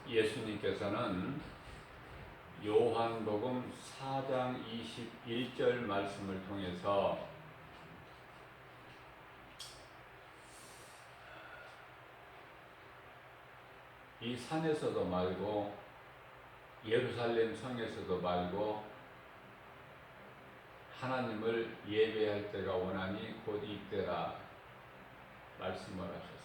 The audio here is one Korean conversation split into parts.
예수님께서는 요한복음 4장 21절 말씀을 통해서 이 산에서도 말고 예루살렘 성에서도 말고 하나님을 예배할 때가 오나니 곧 이때라 말씀을 하셨습니다.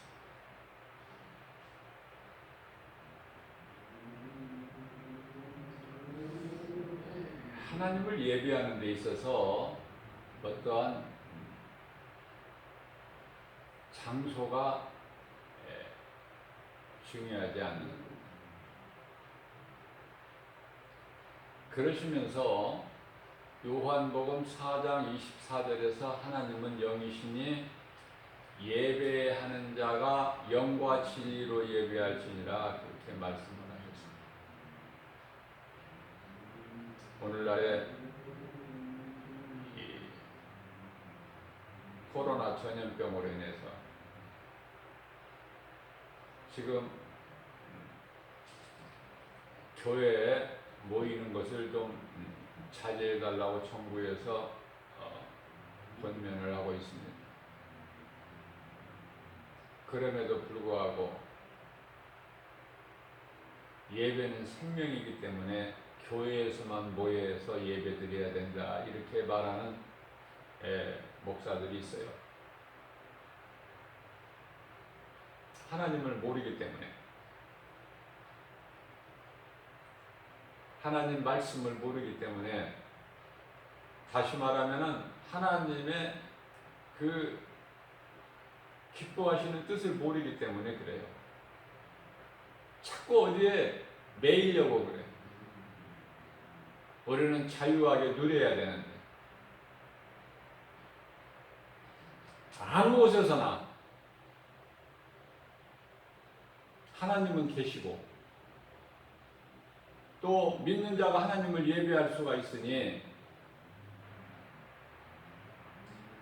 하나님을 예배하는 데 있어서 어떠한 장소가 중요하지 않는 겁니다. 그러시면서 요한복음 4장 24절에서 하나님은 영이시니 예배하는 자가 영과 진리로 예배할지니라 그렇게 말씀을 하셨습니다. 오늘날의 이 코로나 전염병으로 인해서 지금 교회에 모이는 것을 좀 자제해달라고 정부에서 권면을 하고 있습니다. 그럼에도 불구하고 예배는 생명이기 때문에 교회에서만 모여서 예배드려야 된다 이렇게 말하는 목사들이 있어요. 하나님을 모르기 때문에, 하나님 말씀을 모르기 때문에, 다시 말하면은 하나님의 그 기뻐하시는 뜻을 모르기 때문에 그래요. 자꾸 어디에 매이려고 그래. 우리는 자유하게 누려야 되는데 아무 곳에서나 하나님은 계시고 또 믿는 자가 하나님을 예배할 수가 있으니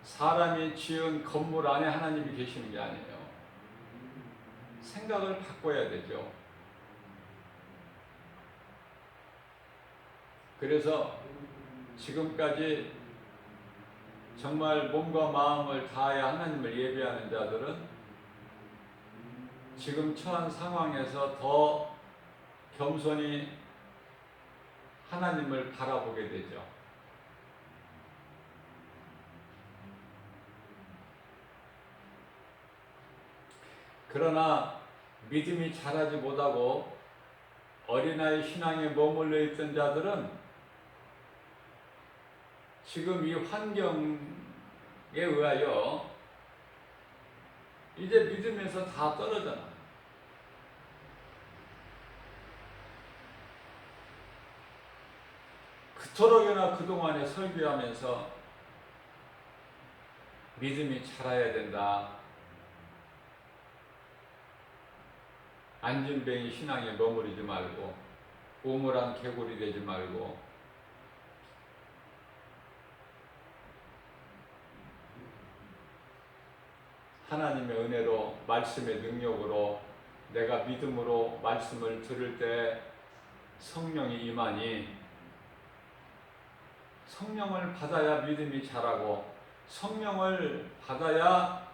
사람이 지은 건물 안에 하나님이 계시는 게 아니에요. 생각을 바꿔야 되죠. 그래서 지금까지 정말 몸과 마음을 다하여 하나님을 예배하는 자들은 지금 처한 상황에서 더 겸손히 하나님을 바라보게 되죠. 그러나 믿음이 자라지 못하고 어린아이 신앙에 머물러 있던 자들은 지금 이 환경에 의하여 이제 믿음에서 다 떨어져 나요. 그토록이나 그동안에 설교하면서 믿음이 자라야 된다. 안진뱅이 신앙에 머무르지 말고 우물안 개구리 되지 말고 하나님의 은혜로 말씀의 능력으로 내가 믿음으로 말씀을 들을 때 성령이 임하니 성령을 받아야 믿음이 자라고 성령을 받아야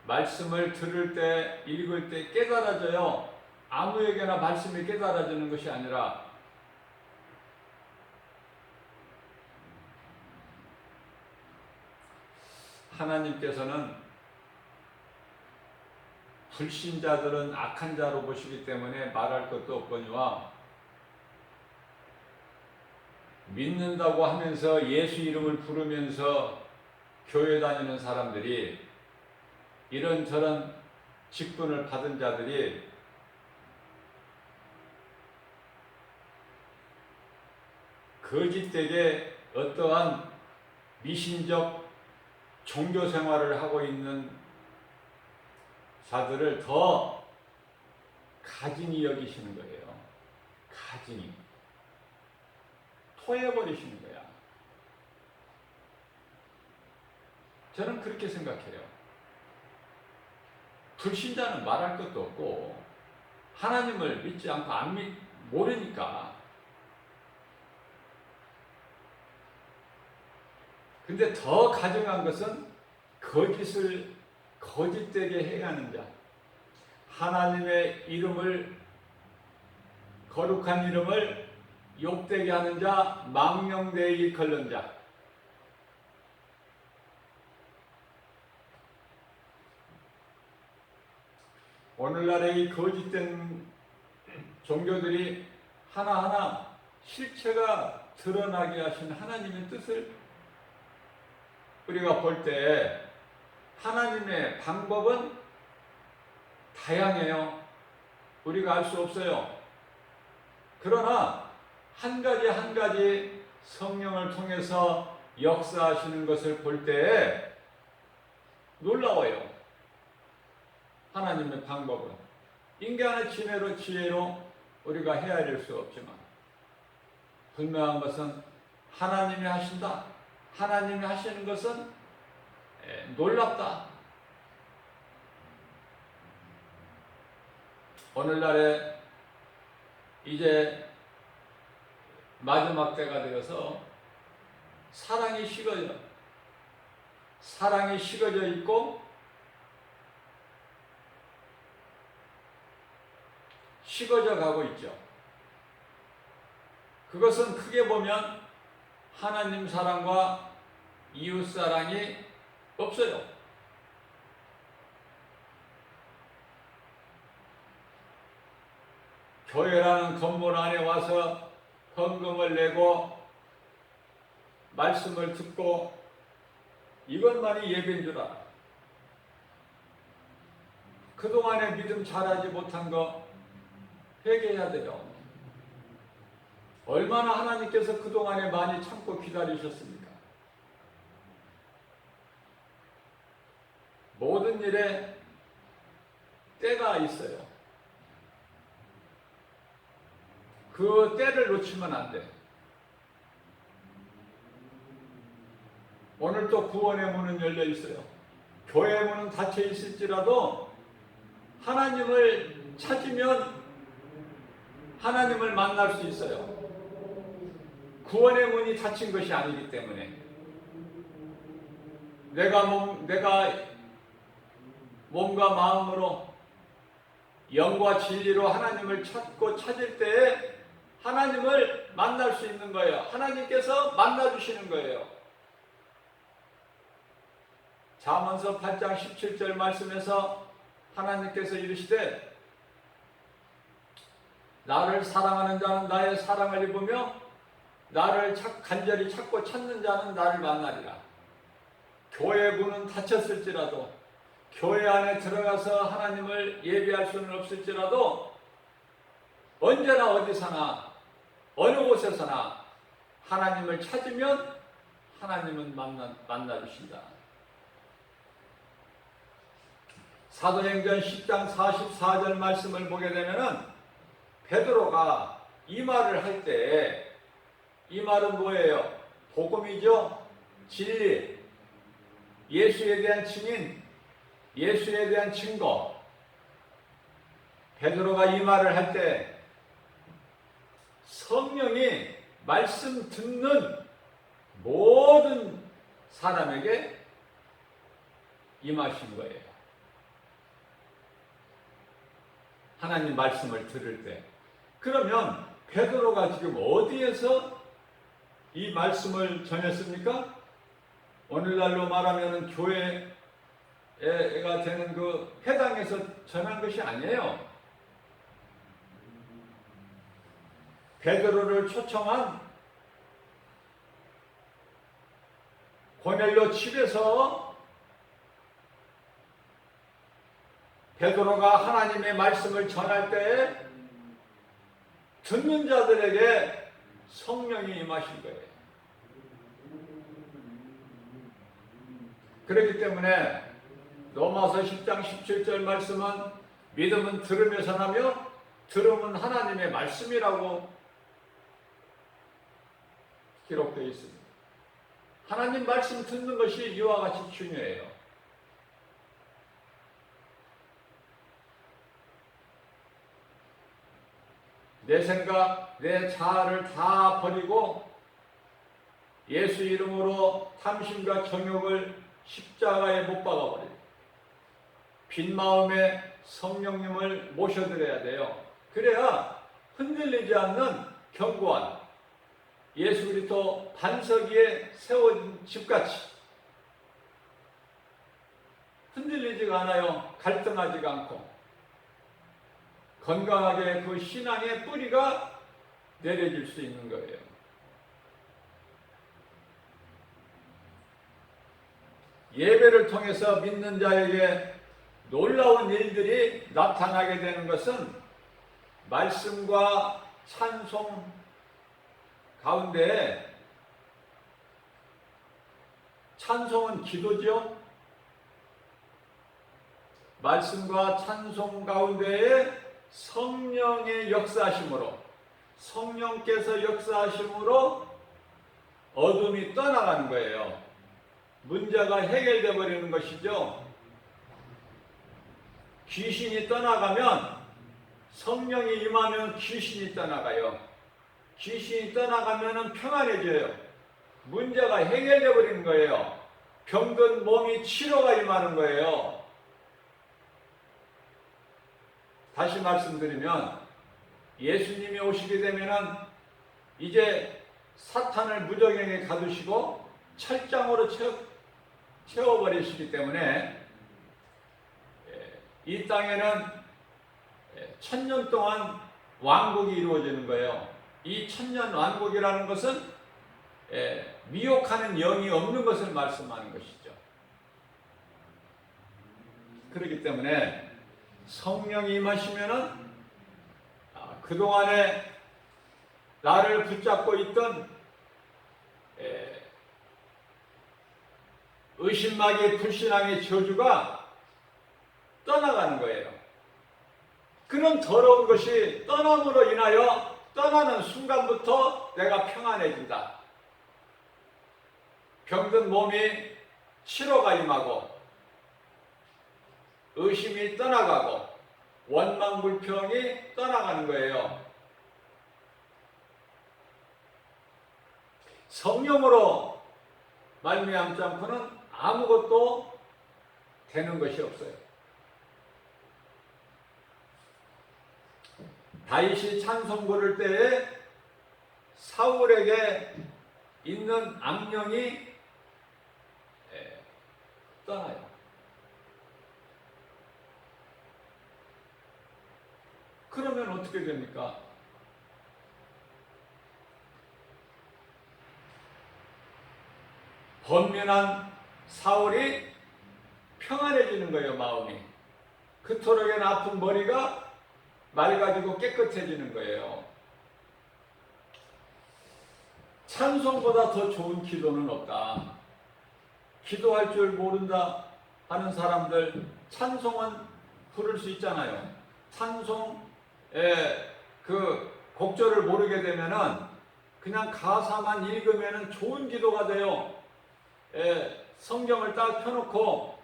말씀을 들을 때 읽을 때 깨달아져요. 아무에게나 말씀이 깨달아지는 것이 아니라 하나님께서는 불신자들은 악한 자로 보시기 때문에 말할 것도 없거니와 믿는다고 하면서 예수 이름을 부르면서 교회 다니는 사람들이 이런저런 직분을 받은 자들이 거짓되게 어떠한 미신적 종교 생활을 하고 있는 자들을 더 가증히 여기시는 거예요. 가증히. 토해버리시는 거야. 저는 그렇게 생각해요. 불신자는 말할 것도 없고 하나님을 믿지 않고 모르니까. 근데 더 가증한 것은 거짓되게 행하는 자, 하나님의 이름을, 거룩한 이름을 욕되게 하는 자, 망령되이 일컫는 자. 오늘날의 이 거짓된 종교들이 하나하나 실체가 드러나게 하신 하나님의 뜻을 우리가 볼 때 하나님의 방법은 다양해요. 우리가 알 수 없어요. 그러나 한 가지 한 가지 성령을 통해서 역사하시는 것을 볼 때 놀라워요. 하나님의 방법은 인간의 지혜로 우리가 헤아릴 수 없지만 분명한 것은 하나님이 하신다. 하나님이 하시는 것은 놀랍다. 오늘날에 이제 마지막 때가 되어서 사랑이 식어져 있고 식어져 가고 있죠. 그것은 크게 보면 하나님 사랑과 이웃 사랑이 없어요. 교회라는 건물 안에 와서 헌금을 내고 말씀을 듣고 이것만이 예배인 줄 알아. 그동안에 믿음 잘하지 못한 거 회개해야 돼요. 얼마나 하나님께서 그동안에 많이 참고 기다리셨습니까? 모든 일에 때가 있어요. 그 때를 놓치면 안 돼. 오늘 또 구원의 문은 열려 있어요. 교회의 문은 닫혀 있을지라도 하나님을 찾으면 하나님을 만날 수 있어요. 구원의 문이 닫힌 것이 아니기 때문에 내가 몸과 마음으로 영과 진리로 하나님을 찾을 때에 하나님을 만날 수 있는 거예요. 하나님께서 만나주시는 거예요. 잠언서 8장 17절 말씀에서 하나님께서 이르시되 나를 사랑하는 자는 나의 사랑을 입으며 나를 간절히 찾고 찾는 자는 나를 만나리라. 교회 문은 닫혔을지라도 교회 안에 들어가서 하나님을 예배할 수는 없을지라도 언제나 어디서나 어느 곳에서나 하나님을 찾으면 하나님은 만나주신다. 사도행전 10장 44절 말씀을 보게 되면은 베드로가 이 말을 할 때 이 말은 뭐예요? 복음이죠. 진리, 예수에 대한 증인, 예수에 대한 증거. 베드로가 이 말을 할 때 성령이 말씀 듣는 모든 사람에게 임하신 거예요. 하나님 말씀을 들을 때. 그러면 베드로가 지금 어디에서 이 말씀을 전했습니까? 오늘날로 말하면 교회가 되는 그 회당에서 전한 것이 아니에요. 베드로를 초청한 고넬료 집에서 베드로가 하나님의 말씀을 전할 때 듣는 자들에게 성령이 임하신 거예요. 그렇기 때문에 로마서 10장 17절 말씀은 믿음은 들으면서 나며 들음은 하나님의 말씀이라고 기록되어 있습니다. 하나님 말씀 듣는 것이 이와 같이 중요해요. 내 생각, 내 자아를 다 버리고 예수 이름으로 탐심과 정욕을 십자가에 못 박아버려요. 빈 마음에 성령님을 모셔드려야 돼요. 그래야 흔들리지 않는 견고한 예수 그리스도 반석 위에 세워진 집같이 흔들리지가 않아요. 갈등하지가 않고 건강하게 그 신앙의 뿌리가 내려질 수 있는 거예요. 예배를 통해서 믿는 자에게 놀라운 일들이 나타나게 되는 것은 말씀과 찬송 가운데, 찬송은 기도죠. 말씀과 찬송 가운데에 성령의 역사하심으로, 성령께서 역사하심으로 어둠이 떠나가는 거예요. 문제가 해결되어 버리는 것이죠. 귀신이 떠나가면, 성령이 임하면 귀신이 떠나가요. 귀신이 떠나가면 평안해져요. 문제가 해결되어 버리는 거예요. 병든 몸이 치료가 임하는 거예요. 다시 말씀드리면 예수님이 오시게 되면은 이제 사탄을 무적행에 가두시고 철장으로 채워버리시기 때문에 이 땅에는 1000년 동안 왕국이 이루어지는 거예요. 이 1000년 왕국이라는 것은 미혹하는 영이 없는 것을 말씀하는 것이죠. 그렇기 때문에 성령이 임하시면은 그동안에 나를 붙잡고 있던 의심마귀 불신앙의 저주가 떠나가는 거예요. 그런 더러운 것이 떠남으로 인하여 떠나는 순간부터 내가 평안해진다. 병든 몸이 치료가 임하고 의심이 떠나가고 원망불평이 떠나가는 거예요. 성령으로 말미암지 않고는 아무것도 되는 것이 없어요. 다윗이 찬송 부를 때에 사울에게 있는 악령이 떠나요. 그러면 어떻게 됩니까? 번민한 사울이 평안해지는 거예요, 마음이. 그토록엔 아픈 머리가 맑아지고 깨끗해지는 거예요. 찬송보다 더 좋은 기도는 없다. 기도할 줄 모른다 하는 사람들, 찬송은 부를 수 있잖아요. 찬송의 그 곡절을 모르게 되면은 그냥 가사만 읽으면은 좋은 기도가 돼요. 성경을 딱 펴놓고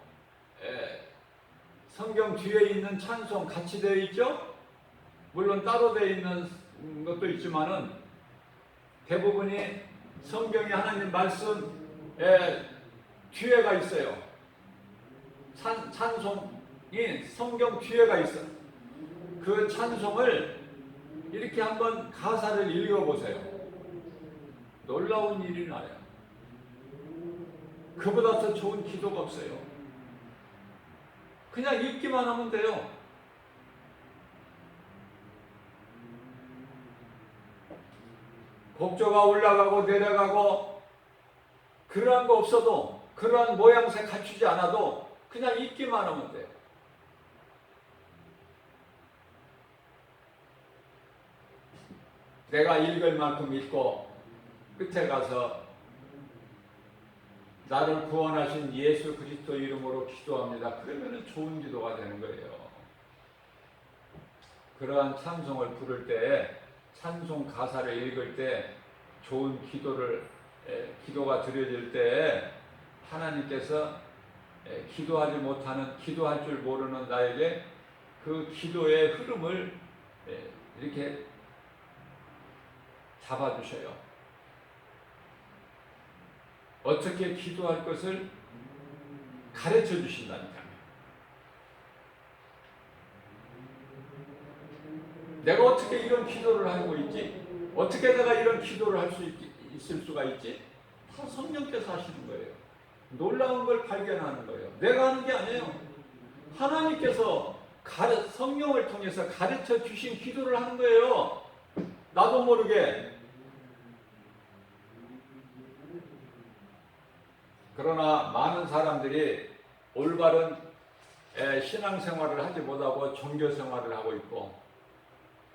성경 뒤에 있는 찬송 같이 되어 있죠? 물론 따로 되어 있는 것도 있지만은 대부분이 성경이 하나님 말씀 뒤에가 있어요. 찬송이 성경 뒤에가 있어요. 그 찬송을 이렇게 한번 가사를 읽어보세요. 놀라운 일이 나요. 그보다 더 좋은 기도가 없어요. 그냥 읽기만 하면 돼요. 곡조가 올라가고 내려가고 그러한 거 없어도, 그러한 모양새 갖추지 않아도 그냥 읽기만 하면 돼요. 내가 읽을 만큼 읽고 끝에 가서 나를 구원하신 예수 그리스도 이름으로 기도합니다. 그러면 좋은 기도가 되는 거예요. 그러한 찬송을 부를 때, 찬송 가사를 읽을 때, 좋은 기도가 드려질 때 하나님께서 기도하지 못하는, 기도할 줄 모르는 나에게 그 기도의 흐름을 이렇게 잡아주셔요. 어떻게 기도할 것을 가르쳐 주신다니까요. 내가 어떻게 이런 기도를 하고 있지? 어떻게 내가 이런 기도를 할 수 있을 수가 있지? 다 성령께서 하시는 거예요. 놀라운 걸 발견하는 거예요. 내가 하는 게 아니에요. 하나님께서 성령을 통해서 가르쳐 주신 기도를 하는 거예요. 나도 모르게. 그러나 많은 사람들이 올바른 신앙생활을 하지 못하고 종교생활을 하고 있고,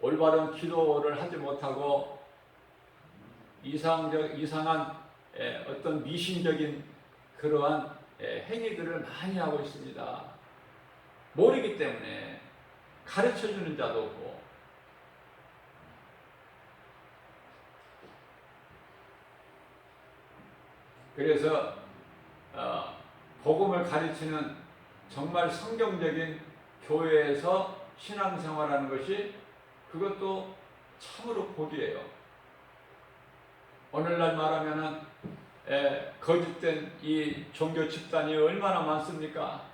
올바른 기도를 하지 못하고 이상한 어떤 미신적인 그러한 행위들을 많이 하고 있습니다. 모르기 때문에 가르쳐주는 자도 없고. 그래서 복음을 가르치는 정말 성경적인 교회에서 신앙생활하는 것이 그것도 참으로 복이에요. 오늘날 말하면은 거짓된 이 종교 집단이 얼마나 많습니까?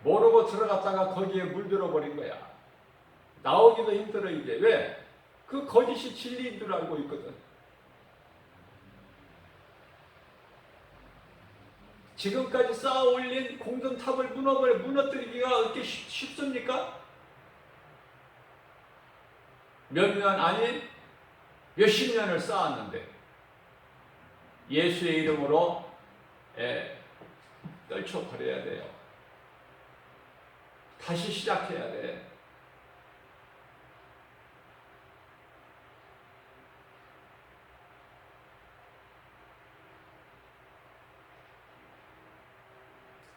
모르고 들어갔다가 거기에 물들어 버린 거야. 나오기도 힘들어 이제. 왜? 그 거짓이 진리인 줄 알고 있거든. 지금까지 쌓아 올린 공든탑을 무너뜨리기가 그렇게 쉽습니까? 몇 년 아니 몇십 년을 쌓았는데 예수의 이름으로 떨쳐버려야 돼요. 다시 시작해야 돼.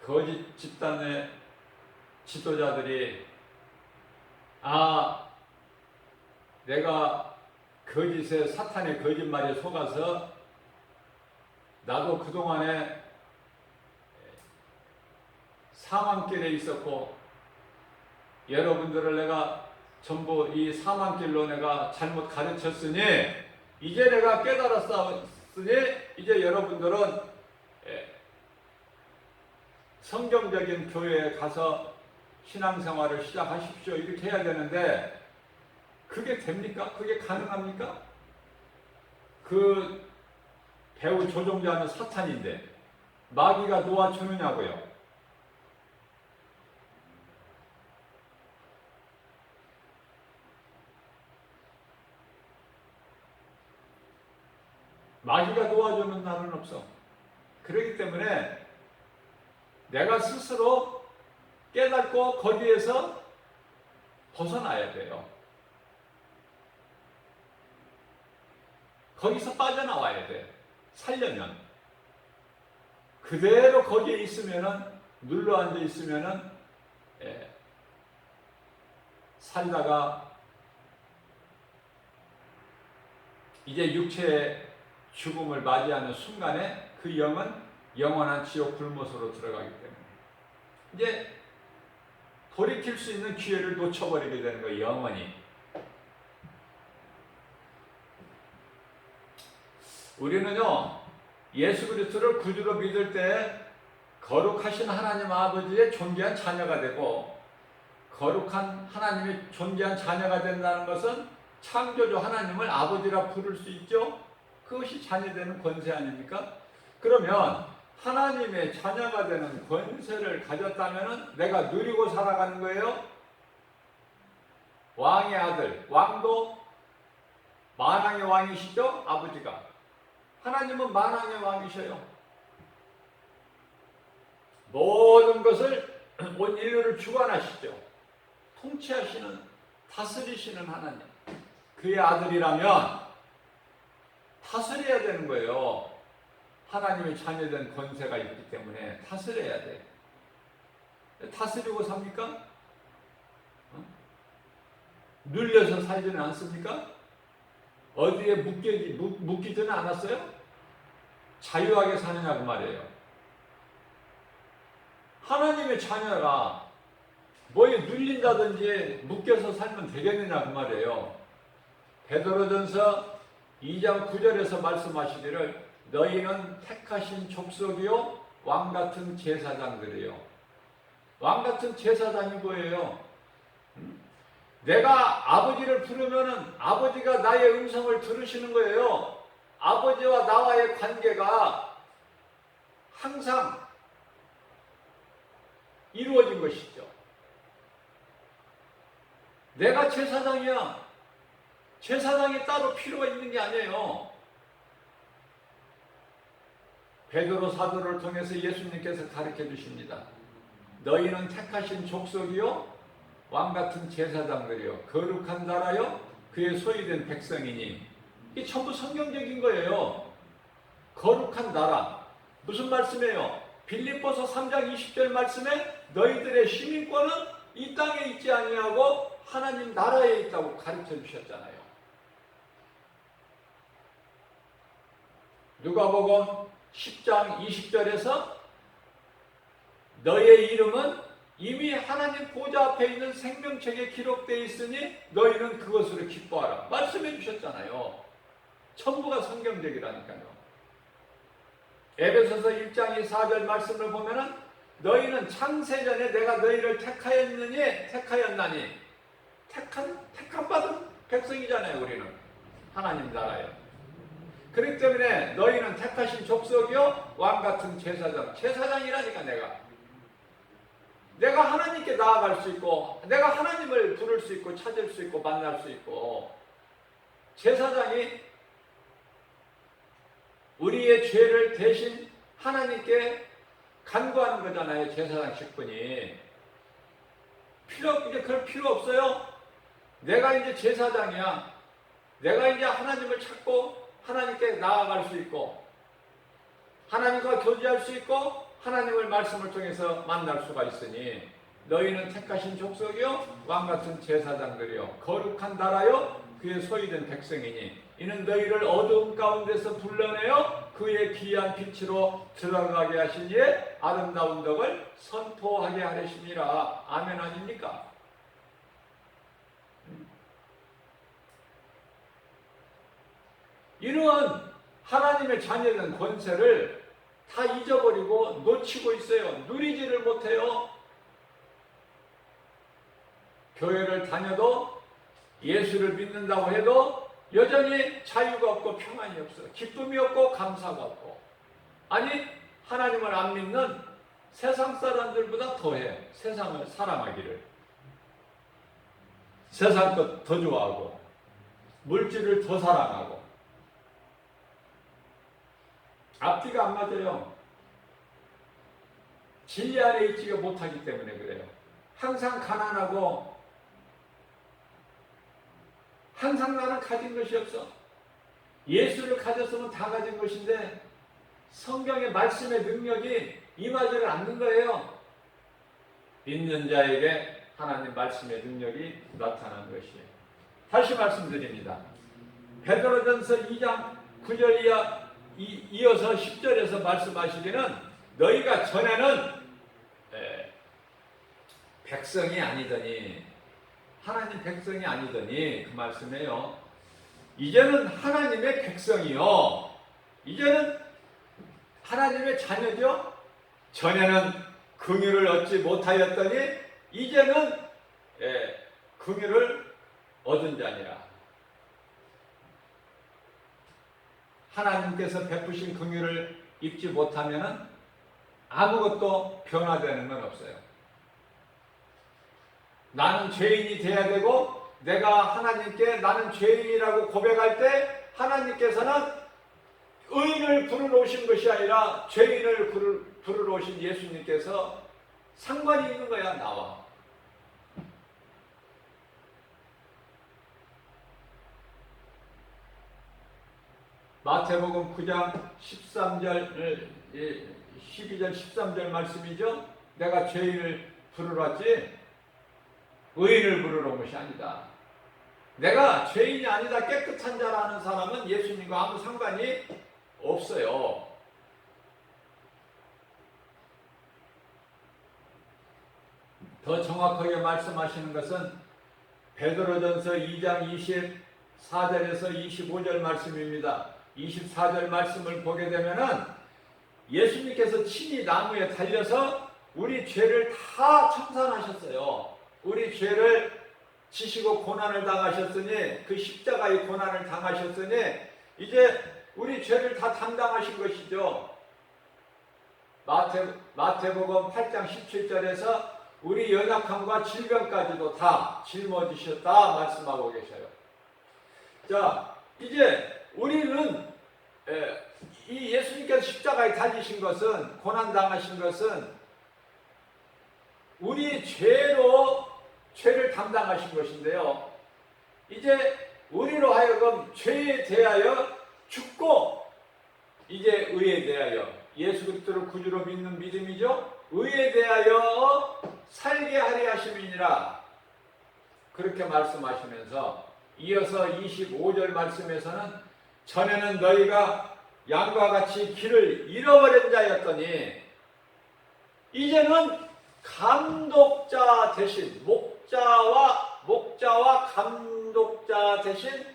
거짓 집단의 지도자들이 내가 거짓에 사탄의 거짓말에 속아서 나도 그동안에 사망길에 있었고 여러분들을 내가 전부 이 사망길로 내가 잘못 가르쳤으니 이제 내가 깨달았으니 이제 여러분들은 성경적인 교회에 가서 신앙생활을 시작하십시오. 이렇게 해야 되는데 그게 됩니까? 그게 가능합니까? 그 배우 조종자는 사탄인데 마귀가 놓아주느냐고요. 마귀가 도와주는 날은 없어. 그렇기 때문에 내가 스스로 깨닫고 거기에서 벗어나야 돼요. 거기서 빠져나와야 돼. 살려면. 그대로 거기에 있으면은, 눌러앉아 있으면은, 살다가 이제 육체의 죽음을 맞이하는 순간에 그 영은 영원한 지옥 불못으로 들어가기 때문에 이제 돌이킬 수 있는 기회를 놓쳐버리게 되는 거예요. 영원히. 우리는요 예수 그리스도를 구주로 믿을 때 거룩하신 하나님 아버지의 존귀한 자녀가 되고, 거룩한 하나님의 존귀한 자녀가 된다는 것은 창조주 하나님을 아버지라 부를 수 있죠. 그것이 자녀되는 권세 아닙니까? 그러면 하나님의 자녀가 되는 권세를 가졌다면 내가 누리고 살아가는 거예요. 왕의 아들, 왕도 만왕의 왕이시죠? 아버지가. 하나님은 만왕의 왕이셔요. 모든 것을 온 인류를 주관하시죠. 통치하시는, 다스리시는 하나님. 그의 아들이라면 다스려야 되는 거예요. 하나님의 자녀된 권세가 있기 때문에 다스려야 돼. 다스리고 삽니까? 눌려서 살지는 않습니까? 어디에 묶이지는 않았어요? 자유하게 사느냐고 말이에요. 하나님의 자녀가 뭐에 눌린다든지 묶여서 살면 되겠느냐 그 말이에요. 베드로전서 2장 9절에서 말씀하시기를 너희는 택하신 족속이요 왕같은 제사장들이요. 왕같은 제사장이 뭐예요? 내가 아버지를 부르면은 아버지가 나의 음성을 들으시는 거예요. 아버지와 나와의 관계가 항상 이루어진 것이죠. 내가 제사장이야. 제사장이 따로 필요가 있는 게 아니에요. 베드로 사도를 통해서 예수님께서 가르쳐 주십니다. 너희는 택하신 족속이요 왕같은 제사장들이요 거룩한 나라요 그의 소유된 백성이니. 이게 전부 성경적인 거예요. 거룩한 나라 무슨 말씀이에요? 빌립보서 3장 20절 말씀에 너희들의 시민권은 이 땅에 있지 아니하고 하나님 나라에 있다고 가르쳐 주셨잖아요. 누가복음 10장 20절에서 너희의 이름은 이미 하나님 보좌 앞에 있는 생명책에 기록되어 있으니 너희는 그것으로 기뻐하라 말씀해 주셨잖아요. 전부가 성경적이라니까요. 에베소서 1장 4절 말씀을 보면은 너희는 창세전에 내가 너희를 택하였나니 택함 받은 백성이잖아요. 우리는 하나님 나라에. 그렇기 때문에 너희는 택하신 족속이요 왕같은 제사장이라니까. 내가 하나님께 나아갈 수 있고 내가 하나님을 부를 수 있고 찾을 수 있고 만날 수 있고. 제사장이 우리의 죄를 대신 하나님께 간구하는 거잖아요. 제사장 직분이. 이제 그럴 필요 없어요. 내가 이제 제사장이야. 내가 이제 하나님을 찾고 하나님께 나아갈 수 있고 하나님과 교제할 수 있고 하나님을 말씀을 통해서 만날 수가 있으니 너희는 택하신 족속이요 왕같은 제사장들이요 거룩한 나라요 그의 소유된 백성이니 이는 너희를 어두움 가운데서 불러내어 그의 귀한 빛으로 들어가게 하신 이의 아름다운 덕을 선포하게 하려심이라. 아멘 아닙니까? 이러한 하나님의 자녀된 권세를 다 잊어버리고 놓치고 있어요. 누리지를 못해요. 교회를 다녀도 예수를 믿는다고 해도 여전히 자유가 없고 평안이 없어. 기쁨이 없고 감사가 없고. 아니 하나님을 안 믿는 세상 사람들보다 더해. 세상을 사랑하기를. 세상 것 더 좋아하고 물질을 더 사랑하고. 앞뒤가 안 맞아요. 진리 안에 있지가 못하기 때문에 그래요. 항상 가난하고 항상 나는 가진 것이 없어. 예수를 가졌으면 다 가진 것인데 성경의 말씀의 능력이 임하지를 않는 거예요. 믿는 자에게 하나님 말씀의 능력이 나타나는 것이에요. 다시 말씀드립니다. 베드로전서 2장 9절 이어서 10절에서 말씀하시기는 너희가 전에는 백성이 아니더니 하나님 백성이 아니더니 그 말씀이에요. 이제는 하나님의 백성이요. 이제는 하나님의 자녀죠. 전에는 긍휼을 얻지 못하였더니 이제는 긍휼을 얻은 자니라. 하나님께서 베푸신 긍휼을 입지 못하면 아무것도 변화되는 건 없어요. 나는 죄인이 돼야 되고 내가 하나님께 나는 죄인이라고 고백할 때 하나님께서는 의인을 부르러 오신 것이 아니라 죄인을 부르러 오신 예수님께서 상관이 있는 거야. 나와. 마태복음 9장 13절 12절 13절 말씀이죠. 내가 죄인을 부르러 왔지 의인을 부르러 온 것이 아니다. 내가 죄인이 아니다 깨끗한 자라는 사람은 예수님과 아무 상관이 없어요. 더 정확하게 말씀하시는 것은 베드로전서 2장 24절에서 25절 말씀입니다. 24절 말씀을 보게 되면은 예수님께서 친히 나무에 달려서 우리 죄를 다 청산하셨어요. 우리 죄를 지시고 고난을 당하셨으니, 그 십자가의 고난을 당하셨으니 이제 우리 죄를 다 담당하신 것이죠. 마태복음 8장 17절에서 우리 연약함과 질병까지도 다 짊어지셨다 말씀하고 계셔요. 자, 이제 우리는 이 예수님께서 십자가에 달리신 것은, 고난 당하신 것은 우리 죄를 담당하신 것인데요. 이제 우리로 하여금 죄에 대하여 죽고, 이제 의에 대하여, 예수 그리스도를 구주로 믿는 믿음이죠. 의에 대하여 살게 하려 하심이니라, 그렇게 말씀하시면서 이어서 25절 말씀에서는 전에는 너희가 양과 같이 길을 잃어버린 자였더니 이제는 감독자 대신, 목자와 감독자 대신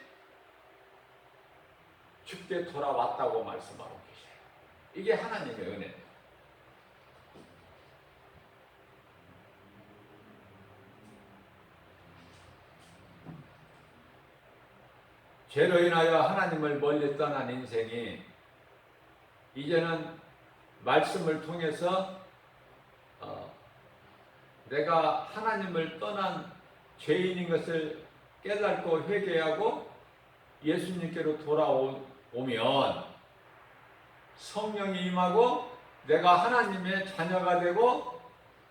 주께 돌아왔다고 말씀하고 계세요. 이게 하나님의 은혜입니다. 죄로 인하여 하나님을 멀리 떠난 인생이 이제는 말씀을 통해서 내가 하나님을 떠난 죄인인 것을 깨닫고 회개하고 예수님께로 돌아오면 성령이 임하고 내가 하나님의 자녀가 되고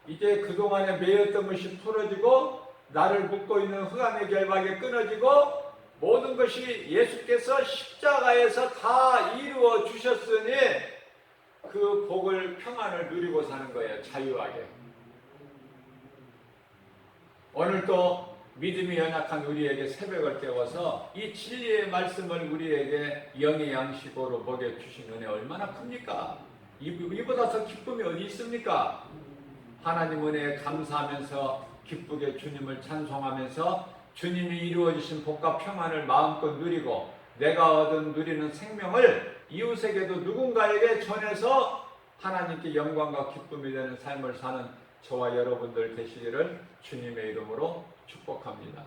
이제 그동안에 매였던 것이 풀어지고 나를 묶고 있는 흑암의 결박이 끊어지고 모든 것이 예수께서 십자가에서 다 이루어 주셨으니 그 복을, 평안을 누리고 사는 거예요. 자유하게. 오늘도 믿음이 연약한 우리에게 새벽을 깨워서 이 진리의 말씀을 우리에게 영의 양식으로 먹여주신 은혜 얼마나 큽니까? 이보다 더 기쁨이 어디 있습니까? 하나님 은혜에 감사하면서 기쁘게 주님을 찬송하면서 주님이 이루어주신 복과 평안을 마음껏 누리고 내가 얻은 누리는 생명을 이웃에게도 누군가에게 전해서 하나님께 영광과 기쁨이 되는 삶을 사는 저와 여러분들 되시기를 주님의 이름으로 축복합니다.